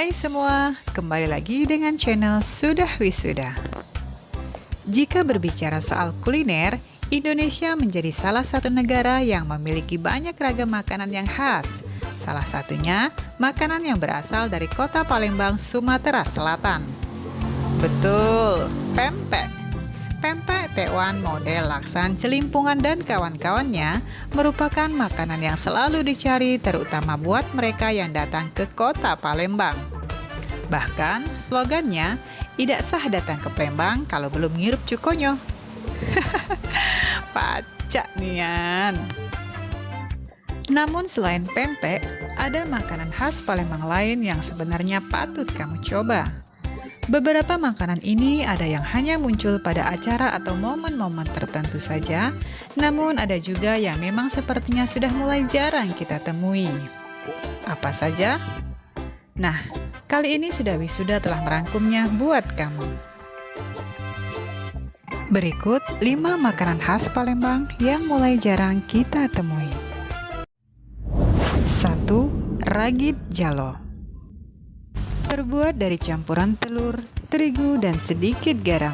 Hai semua, kembali lagi dengan channel Sudah Wisuda. Jika berbicara soal kuliner, Indonesia menjadi salah satu negara yang memiliki banyak ragam makanan yang khas. Salah satunya, makanan yang berasal dari kota Palembang, Sumatera Selatan. Betul, pempek. Pempek tekwan model Laksan, Celimpungan, dan kawan-kawannya merupakan makanan yang selalu dicari terutama buat mereka yang datang ke kota Palembang. Bahkan slogannya, tidak sah datang ke Palembang kalau belum ngirup cukonyo. Pacak nian. Namun selain pempek, ada makanan khas Palembang lain yang sebenarnya patut kamu coba. Beberapa makanan ini ada yang hanya muncul pada acara atau momen-momen tertentu saja, namun ada juga yang memang sepertinya sudah mulai jarang kita temui. Apa saja? Nah, kali ini Sudah Wisuda telah merangkumnya buat kamu. Berikut 5 makanan khas Palembang yang mulai jarang kita temui. 1. Ragit jalo. Terbuat dari campuran telur, terigu, dan sedikit garam.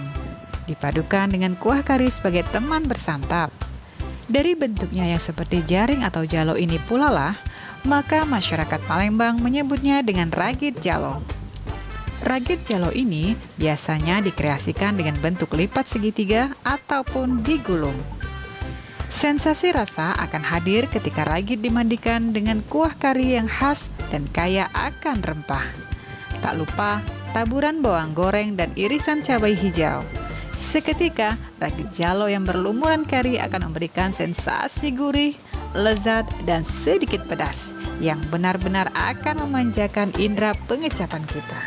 Dipadukan dengan kuah kari sebagai teman bersantap. Dari bentuknya yang seperti jaring atau jalo ini pula lah, maka masyarakat Palembang menyebutnya dengan ragit jalo. Ragit jalo ini biasanya dikreasikan dengan bentuk lipat segitiga ataupun digulung. Sensasi rasa akan hadir ketika ragit dimandikan dengan kuah kari yang khas dan kaya akan rempah. Tak lupa taburan bawang goreng dan irisan cabai hijau. Seketika, ragit jalo yang berlumuran kari akan memberikan sensasi gurih, lezat, dan sedikit pedas yang benar-benar akan memanjakan indera pengecapan kita.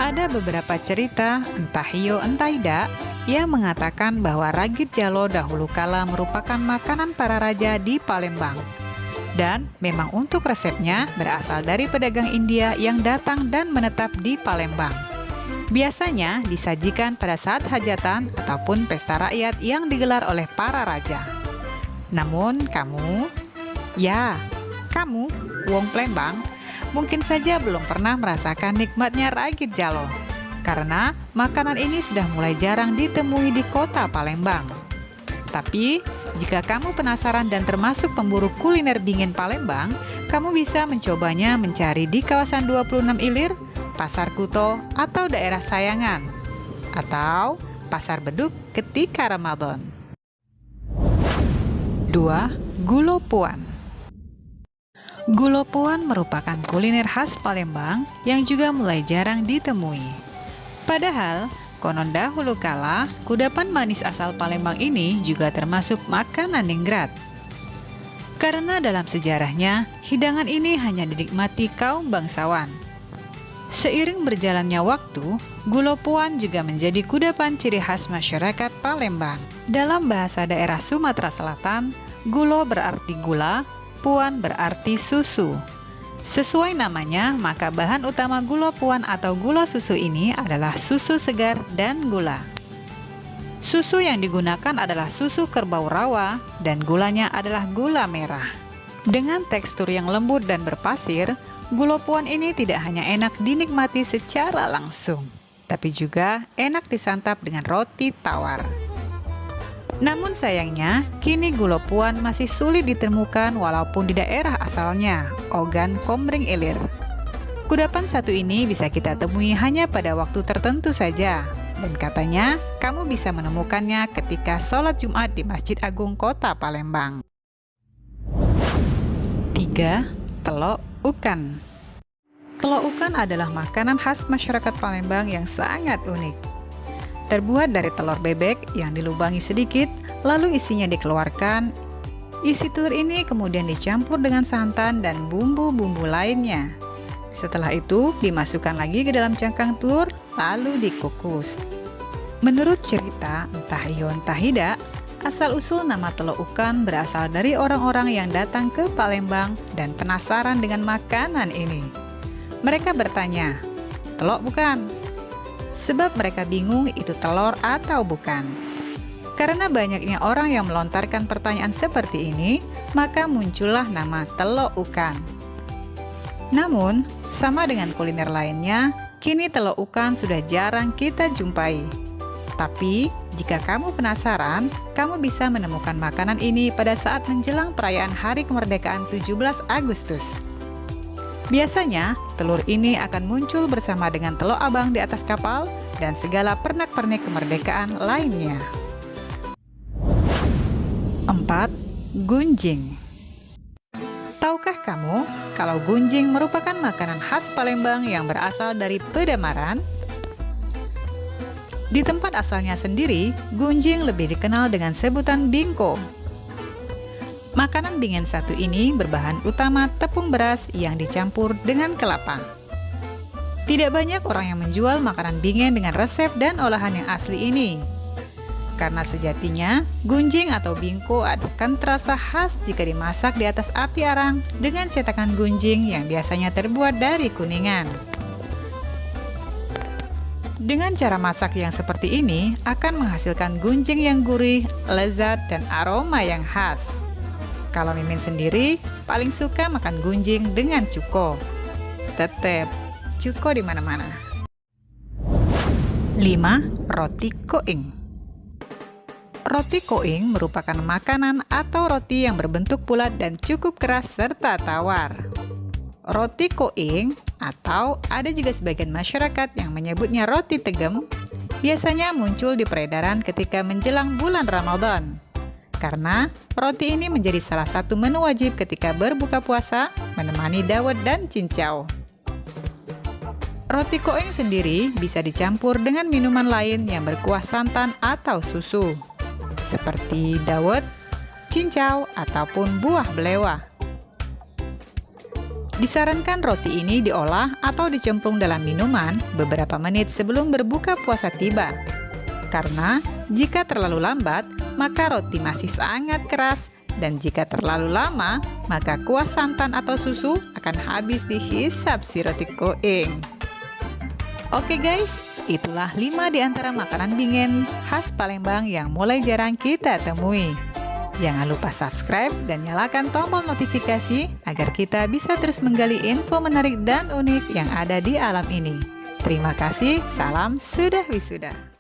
Ada beberapa cerita, entah iyo entah tidak, yang mengatakan bahwa ragit jalo dahulu kala merupakan makanan para raja di Palembang. Dan memang untuk resepnya berasal dari pedagang India yang datang dan menetap di Palembang. Biasanya disajikan pada saat hajatan ataupun pesta rakyat yang digelar oleh para raja. Namun kamu, wong Palembang, mungkin saja belum pernah merasakan nikmatnya ragit jalo. Karena makanan ini sudah mulai jarang ditemui di kota Palembang. Tapi, jika kamu penasaran dan termasuk pemburu kuliner dingin Palembang, kamu bisa mencobanya mencari di kawasan 26 Ilir, Pasar Kuto, atau daerah Sayangan, atau Pasar Beduk ketika Ramadan. 2. Gulo Puan. Gulo Puan merupakan kuliner khas Palembang yang juga mulai jarang ditemui. Padahal, konon dahulu kala, kudapan manis asal Palembang ini juga termasuk makanan ningrat. Karena dalam sejarahnya, hidangan ini hanya dinikmati kaum bangsawan. Seiring berjalannya waktu, gulo puan juga menjadi kudapan ciri khas masyarakat Palembang. Dalam bahasa daerah Sumatera Selatan, gulo berarti gula, puan berarti susu. Sesuai namanya, maka bahan utama gulo puan atau gula susu ini adalah susu segar dan gula. Susu yang digunakan adalah susu kerbau rawa dan gulanya adalah gula merah. Dengan tekstur yang lembut dan berpasir, gulo puan ini tidak hanya enak dinikmati secara langsung, tapi juga enak disantap dengan roti tawar. Namun sayangnya, kini gulo puan masih sulit ditemukan walaupun di daerah asalnya, Ogan Komering Ilir. Kudapan satu ini bisa kita temui hanya pada waktu tertentu saja, dan katanya kamu bisa menemukannya ketika sholat Jumat di Masjid Agung Kota Palembang. 3. Telok Ukan. Telok Ukan adalah makanan khas masyarakat Palembang yang sangat unik. Terbuat dari telur bebek yang dilubangi sedikit, lalu isinya dikeluarkan. Isi telur ini kemudian dicampur dengan santan dan bumbu-bumbu lainnya. Setelah itu, dimasukkan lagi ke dalam cangkang telur, lalu dikukus. Menurut cerita, entah iyo entah tidak, asal-usul nama telok ukan berasal dari orang-orang yang datang ke Palembang dan penasaran dengan makanan ini. Mereka bertanya, "Telok bukan?" Sebab mereka bingung itu telur atau bukan. Karena banyaknya orang yang melontarkan pertanyaan seperti ini, maka muncullah nama telok ukan. Namun, Sama dengan kuliner lainnya, kini telur ukan sudah jarang kita jumpai. Tapi, jika kamu penasaran, kamu bisa menemukan makanan ini pada saat menjelang perayaan Hari Kemerdekaan 17 Agustus. Biasanya, telur ini akan muncul bersama dengan telur abang di atas kapal dan segala pernak-pernik kemerdekaan lainnya. 4. Gunjing. Tahukah kamu kalau gunjing merupakan makanan khas Palembang yang berasal dari Pedamaran? Di tempat asalnya sendiri, gunjing lebih dikenal dengan sebutan bingko. Makanan bingen satu ini berbahan utama tepung beras yang dicampur dengan kelapa. Tidak banyak orang yang menjual makanan bingen dengan resep dan olahan yang asli ini. Karena sejatinya, gunjing atau bingko akan terasa khas jika dimasak di atas api arang dengan cetakan gunjing yang biasanya terbuat dari kuningan. Dengan cara masak yang seperti ini akan menghasilkan gunjing yang gurih, lezat, dan aroma yang khas. Kalau Mimin sendiri paling suka makan gunjing dengan cuko. Tetep, cuko di mana-mana. 5. Roti koing. Roti koing merupakan makanan atau roti yang berbentuk bulat dan cukup keras serta tawar. Roti koing, atau ada juga sebagian masyarakat yang menyebutnya roti tegem, biasanya muncul di peredaran ketika menjelang bulan Ramadan. Karena roti ini menjadi salah satu menu wajib ketika berbuka puasa, menemani dawet dan cincau. Roti koeng sendiri bisa dicampur dengan minuman lain yang berkuah santan atau susu, seperti dawet, cincau, ataupun buah belewah. Disarankan roti ini diolah atau dicemplung dalam minuman beberapa menit sebelum berbuka puasa tiba. Karena jika terlalu lambat, maka roti masih sangat keras, dan jika terlalu lama, maka kuah santan atau susu akan habis dihisap si roti koeng. Oke guys, itulah 5 di antara makanan bingen khas Palembang yang mulai jarang kita temui. Jangan lupa subscribe dan nyalakan tombol notifikasi agar kita bisa terus menggali info menarik dan unik yang ada di alam ini. Terima kasih, salam sudah wisuda.